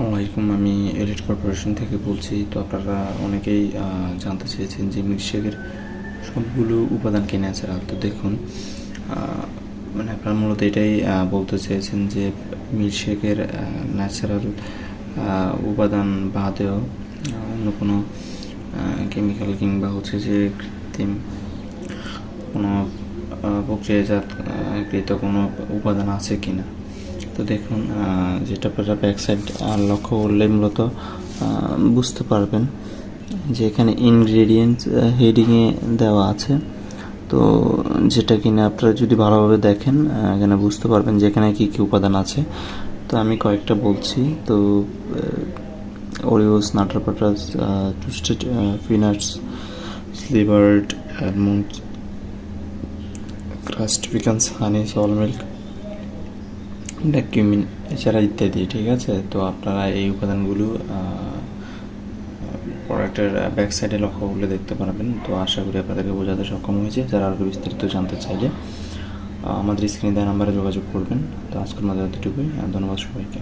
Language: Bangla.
আসসালামু আলাইকুম, আমি এলিট কর্পোরেশন থেকে বলছি। তো আপনারা অনেকেই জানতে চেয়েছেন যে মিল্কশেকের সবগুলো উপাদান কি ন্যাচারাল। তো দেখুন, মানে আপনারা মূলত এটাই বলতে চেয়েছেন যে মিল্কশেকের ন্যাচারাল উপাদান বাদেও অন্য কোনো কেমিক্যাল কিংবা হচ্ছে যে কৃত্রিম কোনো প্রক্রিয়াজাতকৃত কোনো উপাদান আছে কি না। তো দেখুন, যেটা আপনারা ব্যাক সাইড লক্ষ্য করলে মূলত বুঝতে পারবেন যে এখানে ইনগ্রেডিয়েন্টস হেডিংয়ে দেওয়া আছে। তো যেটা কিনা আপনারা যদি ভালোভাবে দেখেন এখানে বুঝতে পারবেন যে এখানে কী কী উপাদান আছে। তো আমি কয়েকটা বলছি। তো ওরিওস, নাটার butters, টুস্টেড peanuts, স্লিভার্ড almonds, crust pecans, হানি, সল মিল্ক, কিউমিন এছাড়া ইত্যাদি। ঠিক আছে, তো আপনারা এই উপাদানগুলো প্রোডাক্টের ব্যাক সাইডে লক্ষ্য করলে দেখতে পারবেন। তো আশা করি আপনাদেরকে বোঝাতে সক্ষম হয়েছে। যারা আরও বিস্তারিত জানতে চাইলে আমাদের স্ক্রিনে দেওয়া নাম্বারে যোগাযোগ করবেন। তো আজকের মধ্যে এতটুকুই, ধন্যবাদ সবাইকে।